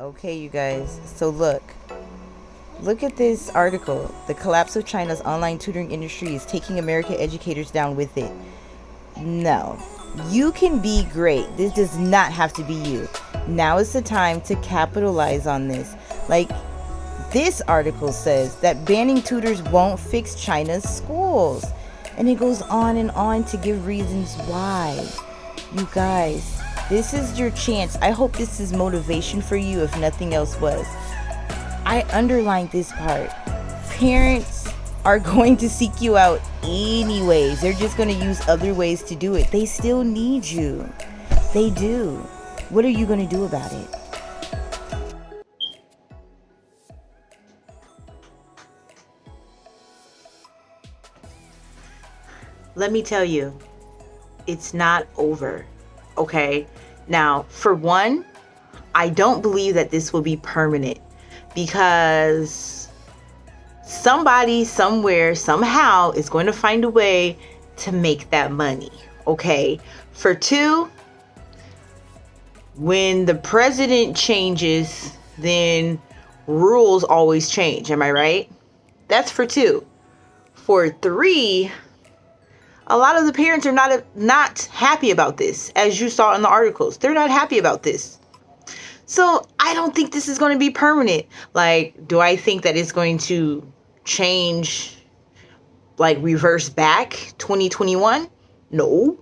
Okay, you guys. So look at this article. The collapse of China's online tutoring industry is taking American educators down with it. No. You can be great. This does not have to be you. Now is the time to capitalize on this. Like, this article says that banning tutors won't fix China's schools. And it goes on and on to give reasons why. You guys, this is your chance. I hope this is motivation for you if nothing else was. I underlined this part. Parents are going to seek you out anyways. They're just going to use other ways to do it. They still need you. They do. What are you going to do about it? Let me tell you, it's not over. Okay? Now, for one, I don't believe that this will be permanent because somebody, somewhere, somehow is going to find a way to make that money. Okay? For two, when the president changes, then rules always change. Am I right? That's for two. For three, a lot of the parents are not happy about this, as you saw in the articles. They're not happy about this. So I don't think this is going to be permanent. Like, do I think that it's going to change, like reverse back 2021? No.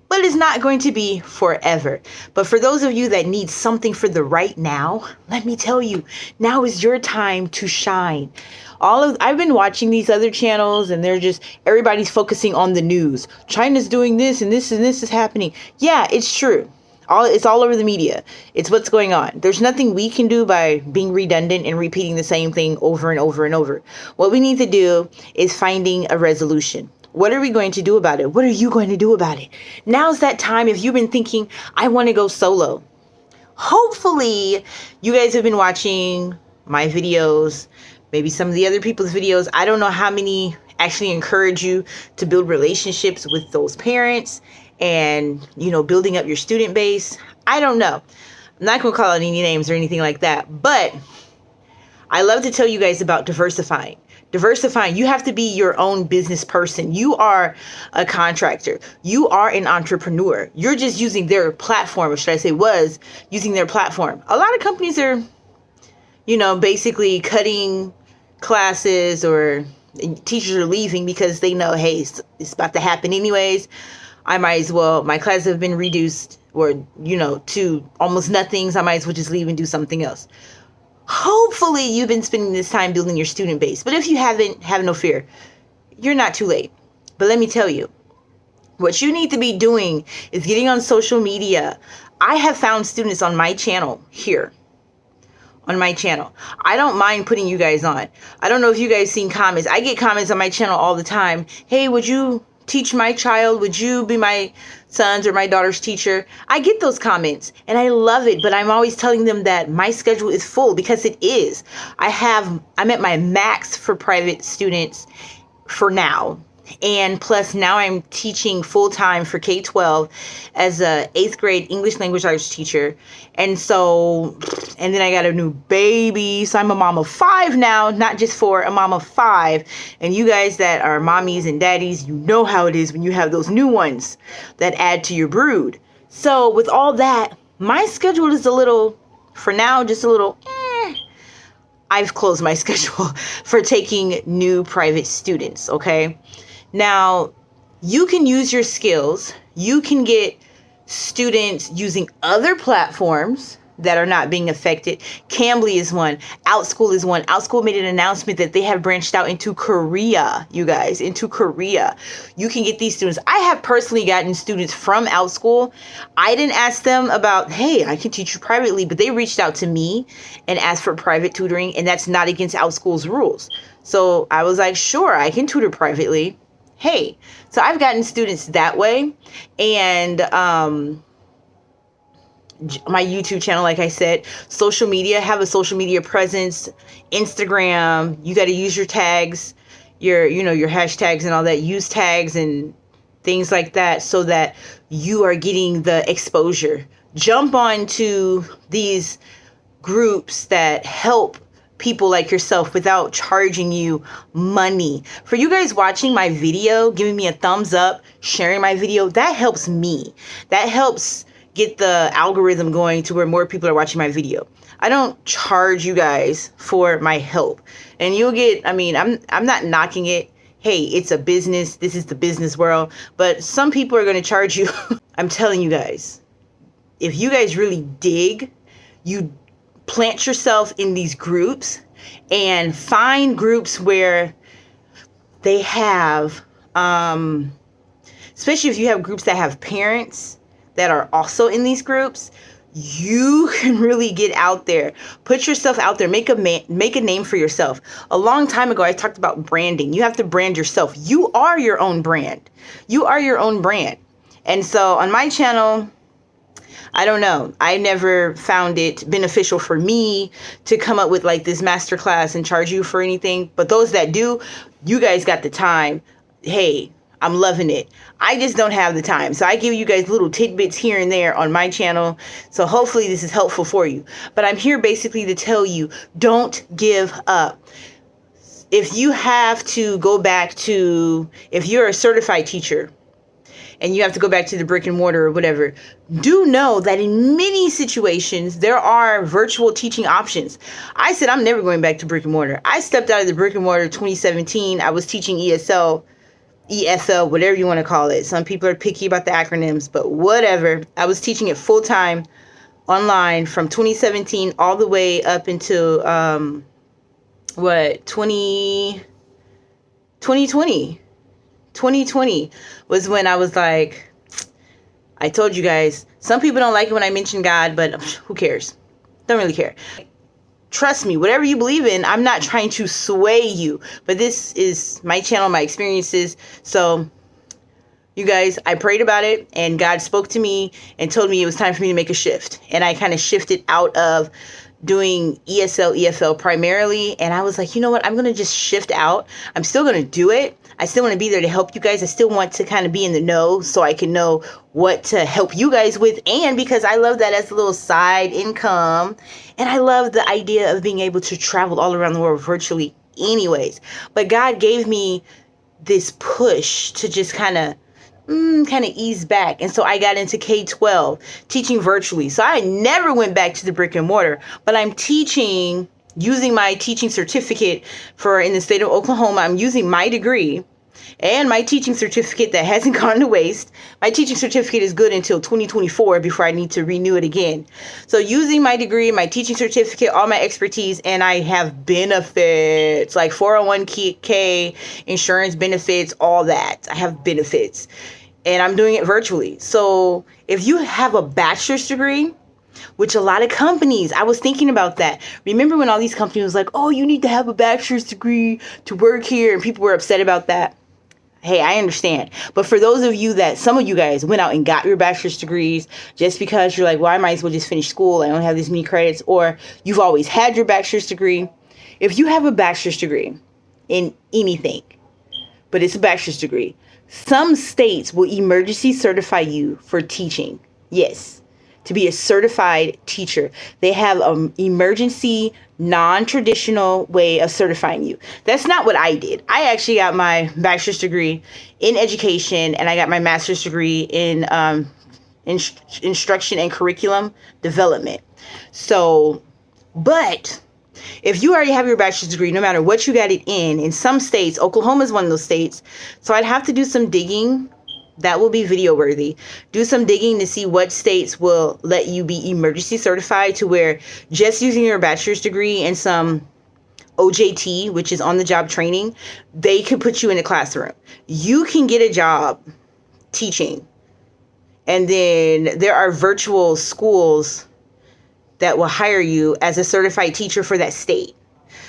But it's not going to be forever. But for those of you that need something for the right now, let me tell you, now is your time to shine. I've been watching these other channels and everybody's focusing on the news. China's doing this and this is happening. Yeah, it's true. It's all over the media. It's what's going on. There's nothing we can do by being redundant and repeating the same thing over and over and over. What we need to do is finding a resolution. What are we going to do about it? What are you going to do about it? Now's that time. If you've been thinking, I want to go solo. Hopefully you guys have been watching my videos, maybe some of the other people's videos. I don't know how many actually encourage you to build relationships with those parents and, building up your student base. I don't know. I'm not going to call out any names or anything like that, but I love to tell you guys about diversifying. You have to be your own business person. You are a contractor. You are an entrepreneur. You're just using their platform, or should I say was using their platform. A lot of companies are, basically cutting classes, or teachers are leaving because they know, hey, it's about to happen anyways. I might as well, my classes have been reduced or, to almost nothing. So I might as well just leave and do something else. Hopefully you've been spending this time building your student base. But if you haven't, have no fear. You're not too late. But let me tell you, what you need to be doing is getting on social media. I have found students on my channel here. On my channel. I don't mind putting you guys on. I don't know if you guys seen comments. I get comments on my channel all the time. Hey, would you teach my child? Would you be my son's or my daughter's teacher? I get those comments and I love it, but I'm always telling them that my schedule is full, because it is. I'm at my max for private students for now. And plus now I'm teaching full-time for K-12 as a 8th grade English language arts teacher. And then I got a new baby. So I'm a mom of 5 now, not just 4, a mom of 5. And you guys that are mommies and daddies, you know how it is when you have those new ones that add to your brood. So with all that, my schedule is for now, just a little, I've closed my schedule for taking new private students, okay? Now, you can use your skills. You can get students using other platforms that are not being affected. Cambly is one. Outschool is one. Outschool made an announcement that they have branched out into Korea, you guys, into Korea. You can get these students. I have personally gotten students from Outschool. I didn't ask them about, hey, I can teach you privately, but they reached out to me and asked for private tutoring, and that's not against Outschool's rules. So I was like, sure, I can tutor privately. Hey, so I've gotten students that way. And my YouTube channel, like I said, social media, have a social media presence, Instagram, you got to use your tags, your hashtags and all that, use tags and things like that so that you are getting the exposure. Jump onto these groups that help people like yourself without charging you money. For you guys watching my video, giving me a thumbs up, sharing my video, that helps me. That helps get the algorithm going to where more people are watching my video. I don't charge you guys for my help. And you'll get, I'm not knocking it. Hey, it's a business. This is the business world. But some people are going to charge you. I'm telling you guys, if you guys really dig, you plant yourself in these groups and find groups where they have, especially if you have groups that have parents that are also in these groups, you can really get out there, put yourself out there, make a name for yourself. A long time ago, I talked about branding. You have to brand yourself. You are your own brand. You are your own brand. And so on my channel, I don't know. I never found it beneficial for me to come up with like this masterclass and charge you for anything. But those that do, you guys got the time. Hey, I'm loving it. I just don't have the time. So I give you guys little tidbits here and there on my channel. So hopefully this is helpful for you. But I'm here basically to tell you, don't give up. If you have to go back to, if you're a certified teacher and you have to go back to the brick and mortar or whatever, do know that in many situations, there are virtual teaching options. I said, I'm never going back to brick and mortar. I stepped out of the brick and mortar 2017. I was teaching ESL, whatever you want to call it. Some people are picky about the acronyms, but whatever. I was teaching it full time online from 2017 all the way up until 2020. 2020 was when I was like, I told you guys, some people don't like it when I mention God, but who cares? Don't really care. Trust me, whatever you believe in, I'm not trying to sway you, but this is my channel, my experiences. So you guys, I prayed about it and God spoke to me and told me it was time for me to make a shift. And I kind of shifted out of doing ESL, EFL primarily. And I was like, you know what? I'm going to just shift out. I'm still going to do it. I still want to be there to help you guys. I still want to kind of be in the know so I can know what to help you guys with. And because I love that as a little side income. And I love the idea of being able to travel all around the world virtually anyways. But God gave me this push to just kind of ease back. And so I got into K-12, teaching virtually. So I never went back to the brick and mortar, but I'm teaching using my teaching certificate for in the state of Oklahoma. I'm using my degree and my teaching certificate that hasn't gone to waste. My teaching certificate is good until 2024 before I need to renew it again. So using my degree, my teaching certificate, all my expertise, and I have benefits like 401k, insurance benefits, all that. I have benefits and I'm doing it virtually. So if you have a bachelor's degree, which a lot of companies, I was thinking about that. Remember when all these companies was like, oh, you need to have a bachelor's degree to work here, and people were upset about that. Hey, I understand. But for those of you that, some of you guys went out and got your bachelor's degrees just because you're like, well, I might as well just finish school. I don't have this many credits. Or you've always had your bachelor's degree. If you have a bachelor's degree in anything, but it's a bachelor's degree, some states will emergency certify you for teaching. Yes. To be a certified teacher. They have an emergency, non-traditional way of certifying you. That's not what I did. I actually got my bachelor's degree in education and I got my master's degree in instruction and curriculum development. So, but if you already have your bachelor's degree, no matter what you got it in some states, Oklahoma is one of those states. So I'd have to do some digging. That will be video worthy. Do some digging to see what states will let you be emergency certified to where just using your bachelor's degree and some OJT, which is on the job training, they can put you in a classroom. You can get a job teaching. And then there are virtual schools that will hire you as a certified teacher for that state.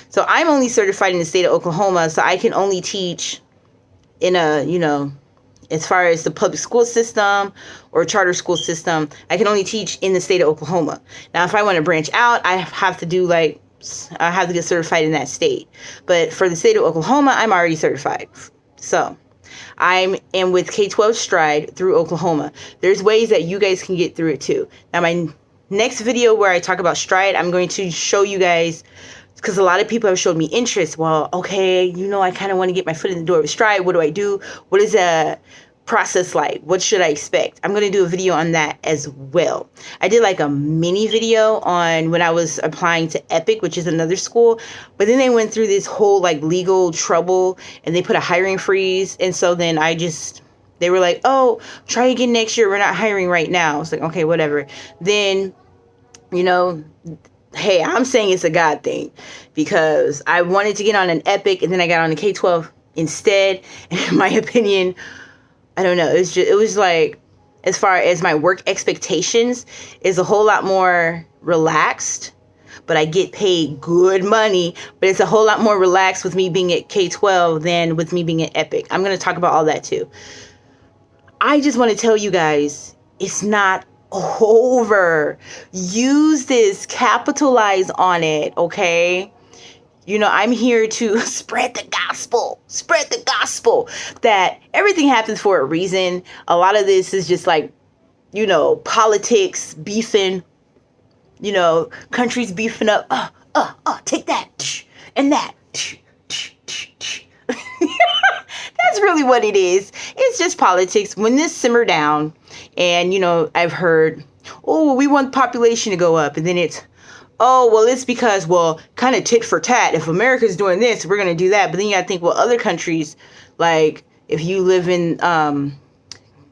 So I'm only certified in the state of Oklahoma, so I can only teach in a, as far as the public school system or charter school system, I can only teach in the state of Oklahoma. Now, if I want to branch out, I have to do I have to get certified in that state. But for the state of Oklahoma, I'm already certified. So I am with K-12 Stride through Oklahoma. There's ways that you guys can get through it too. Now, my next video where I talk about Stride, I'm going to show you guys, because a lot of people have showed me interest. Well, okay, I kind of want to get my foot in the door with Stride. What do I do? What is a process like? What should I expect? I'm going to do a video on that as well. I did like a mini video on when I was applying to Epic, which is another school, but then they went through this whole like legal trouble and they put a hiring freeze. And so then they were like, oh, try again next year. We're not hiring right now. It's like, okay, whatever. Then, hey, I'm saying it's a God thing, because I wanted to get on an Epic and then I got on a K-12 instead. And in my opinion, I don't know. It was like, as far as my work expectations, is a whole lot more relaxed, but I get paid good money. But it's a whole lot more relaxed with me being at K-12 than with me being at Epic. I'm going to talk about all that too. I just want to tell you guys, it's not over. Use this, capitalize on it, okay? I'm here to spread the gospel that everything happens for a reason. A lot of this is just like, politics, beefing, countries beefing up. Take that and that. That's really what it is. It's just politics. When this simmer down and, I've heard, oh, we want population to go up. And then it's, oh, well, it's because, kind of tit for tat. If America's doing this, we're going to do that. But then you got to think, other countries, like if you live in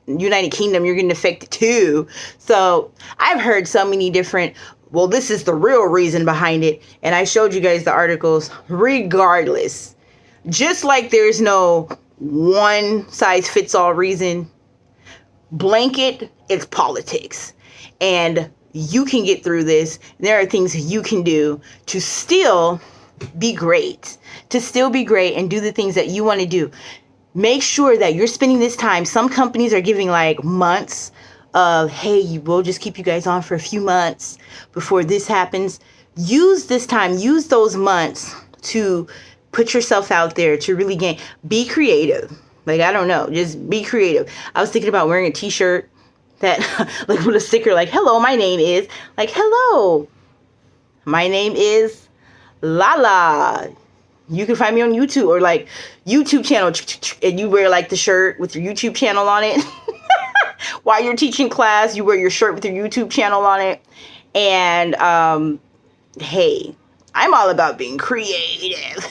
United Kingdom, you're getting affected too. So I've heard so many different, this is the real reason behind it. And I showed you guys the articles. Regardless, just like there's no one size fits all reason, blanket, it's politics. And you can get through this. There are things you can do to still be great, and do the things that you want to do. Make sure that you're spending this time. Some companies are giving like months of, hey, we'll just keep you guys on for a few months before this happens. Use this time, use those months to put yourself out there, to really be creative. Like, I don't know, just be creative. I was thinking about wearing a t-shirt that like with a sticker like, hello, my name is, like, hello, my name is Lala. You can find me on YouTube, or like YouTube channel, and you wear like the shirt with your YouTube channel on it. While you're teaching class, you wear your shirt with your YouTube channel on it. And hey, I'm all about being creative.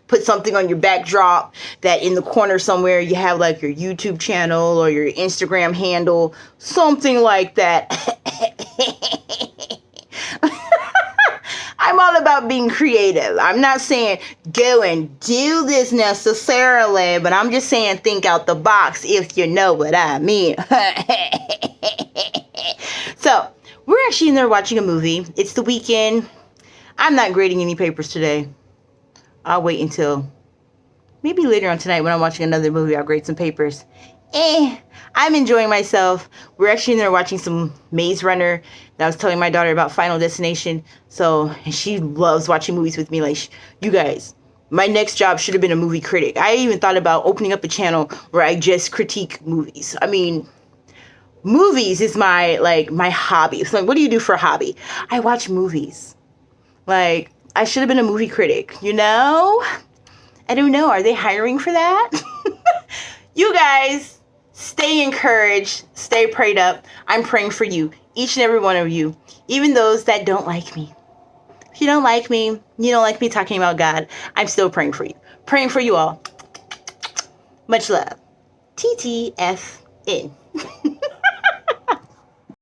Put something on your backdrop that in the corner somewhere you have like your YouTube channel or your Instagram handle, something like that. I'm all about being creative. I'm not saying go and do this necessarily, but I'm just saying think out the box, if you know what I mean. So we're actually in there watching a movie. It's the weekend. I'm not grading any papers today. I'll wait until maybe later on tonight when I'm watching another movie. I'll grade some papers. I'm enjoying myself. We're actually in there watching some Maze Runner. I was telling my daughter about Final Destination. And she loves watching movies with me. Like, you guys, my next job should have been a movie critic. I even thought about opening up a channel where I just critique movies. I mean, movies is my hobby. So, like, what do you do for a hobby? I watch movies. Like, I should have been a movie critic, I don't know. Are they hiring for that? You guys, stay encouraged. Stay prayed up. I'm praying for you, each and every one of you, even those that don't like me. If you don't like me, you don't like me talking about God, I'm still praying for you. Praying for you all. Much love. TTFN.